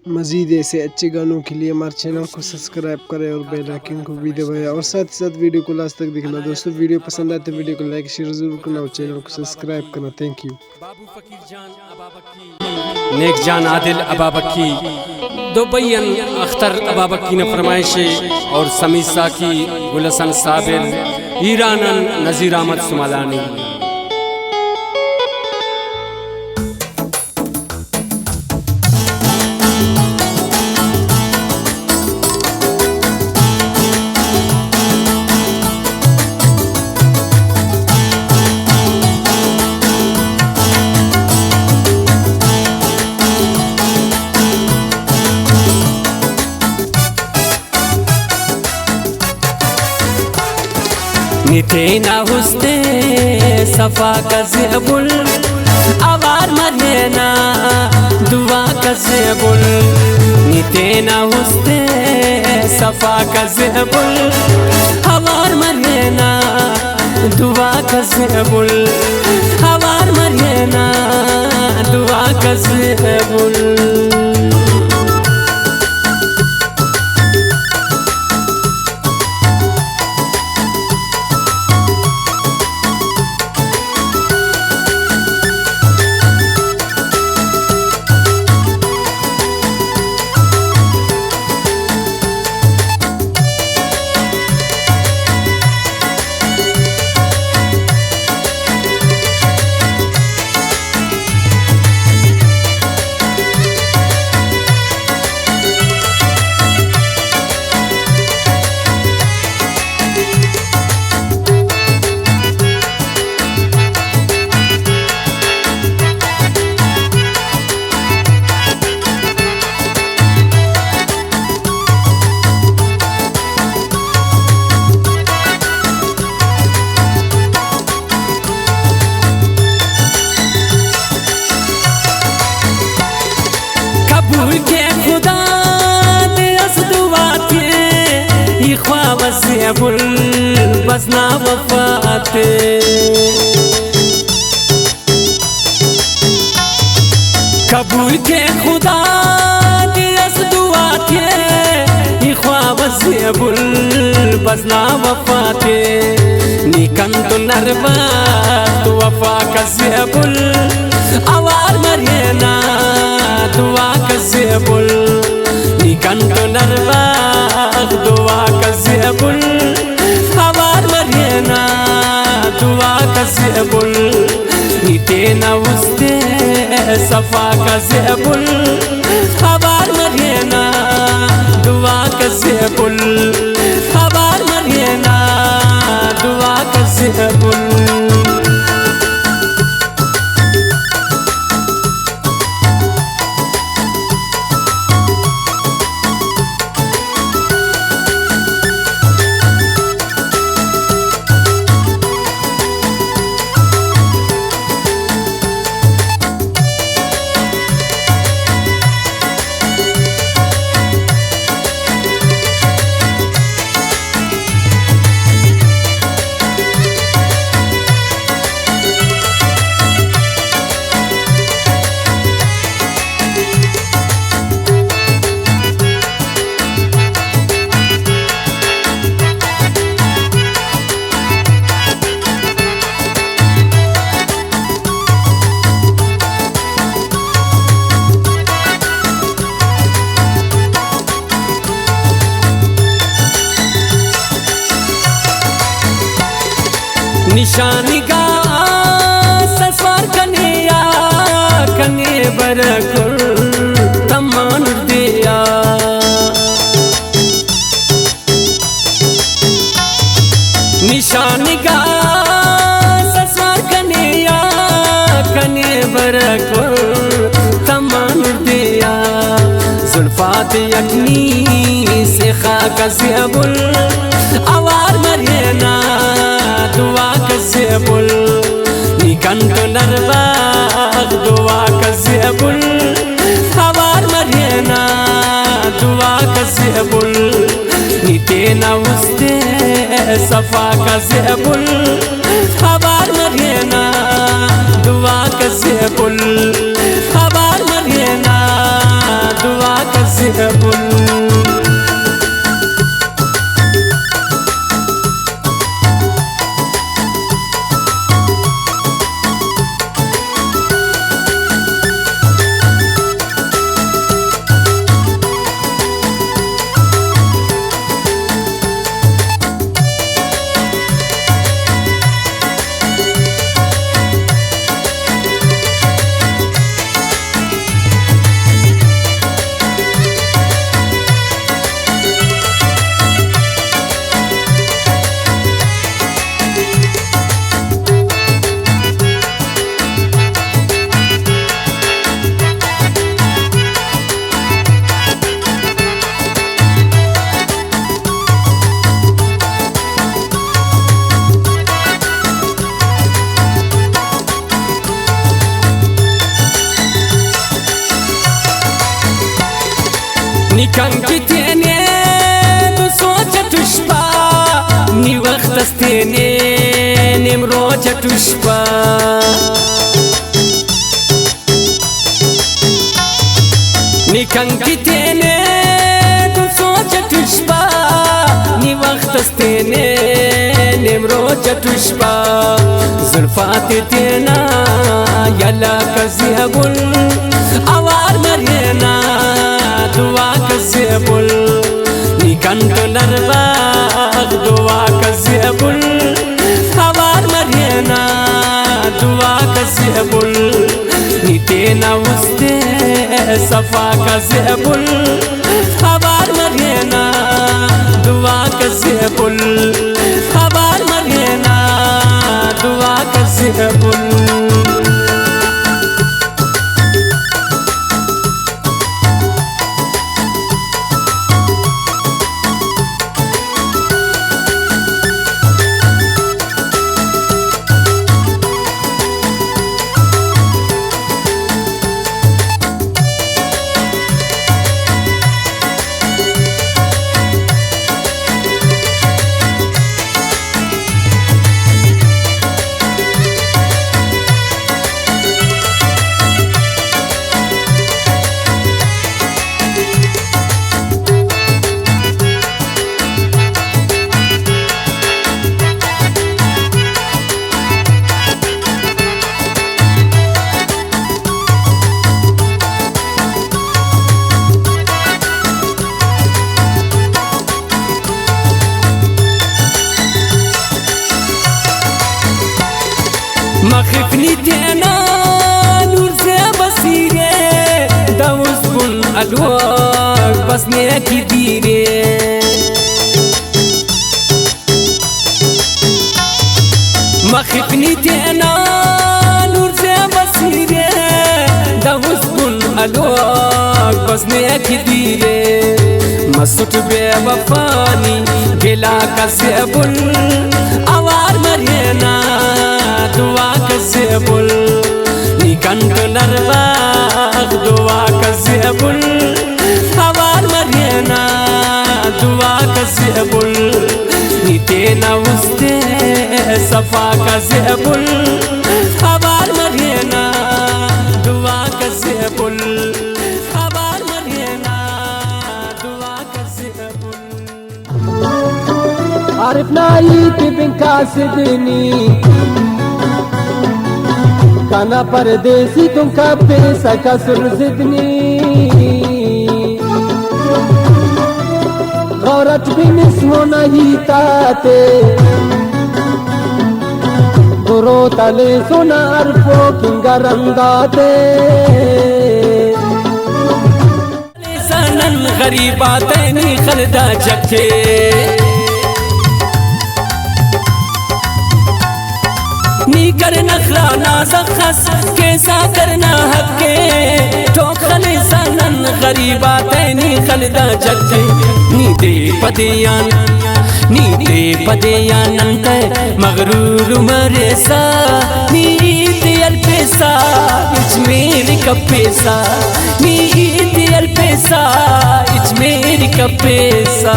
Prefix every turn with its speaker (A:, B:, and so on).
A: मज़ीद ऐसे अच्छे गानों के लिए हमारे चैनल को सब्सक्राइब करें और बेल आइकन को भी दबाएं और साथ ही साथ वीडियो को लास्ट तक देखना। दोस्तों वीडियो पसंद आए तो वीडियो को लाइक शेयर जरूर करना और चैनल को सब्सक्राइब करना। Thank you.
B: नेक जान आदिल अबाबकी दुबैयन अख्तर अबाबकी ने फरमाइश और समीसा की गुलसन साबिर ईरानन नज़ीर अहमद सुमालानी। नितेना हुस्ते सफा का ज़ेबुल आवार मरेना दुआ का ज़ेबुल। नितेना हुस्ते सफा का ज़ेबुल आवार मरेना दुआ का ज़ेबुल। आवार मरेना दुआ का ज़ेबुल। के खुदा दिस दुआ के ख्वाब ज़ेबुल बसना वफाते। कबूल के खुदा दिस दुआ के ख्वाब ज़ेबुल बसना वफाते। निकन तो नरबा तो वफा का ज़ेबुल आवार मरेना दुआ का ज़ेबुल। निकन तो नरबा दुआ का ज़ेबुल आवार मरेना दुआ का ज़ेबुल। नितेना हुस्ते सफा का ज़ेबुल आवार मरेना दुआ का ज़ेबुल। आवार मरेना दुआ का ज़ेबुल। निशानी का ससवार कनिया कने बरकुर तमान दिया। निशानी का ससवार कनिया कने बरकुर तमान दिया। जुल्फात यकनी से खाक ज़ेबुल आवार मरेना दुआ का ज़ेबुल। निकन तो नरबा दुआ का ज़ेबुल आवार मरेना दुआ का ज़ेबुल। नितेना हुस्ते सफा का ज़ेबुल आवार मरेना दुआ का ज़ेबुल। आवार मरेना दुआ का Nikan kitene du socha tushpa ni waqt astene nimrocha tushpa Nikan kitene du socha tushpa ni waqt astene nimrocha tushpa zulfat tena yalla kazibul awar marina dua kazibul Nikan tunarbaq dua kazibul awar marina dua kazibul Nitena uste safa kazibul awar marina dua kazibul awar marina dua kazibul مخفني تينا نور زي بصيري داوز بن الوق بس نيكي ديري مخفني تينا نور زي بصيري داوز بن الوق بس نيكي ديري مسوت بوفاني جلا كسبل awar marina dua kazibul Nikan tunarbaq dua kazibul awar marina dua kazibul Nitena uste safa kazibul awar marina dua kazibul awar marina dua kazibul
C: عرفنا يتبن كاسدني كان پردیسی تم کا پیسہ کا سرزدنی غورت بھی نسو نہیں تاتے برو تلے سونا عرفو کنگا رنگاتے
B: لسانن غریباتینی خلدا جکے نی کرنا خلانا زخص کیسا کرنا حق کے ٹوک خلی سانن غریباتینی خلدا جکے نی دے پدیان انتے مغرور مریسا نی دیل پیسا اچ میری کپ پیسا نی دیل پیسا اچ میری کپ پیسا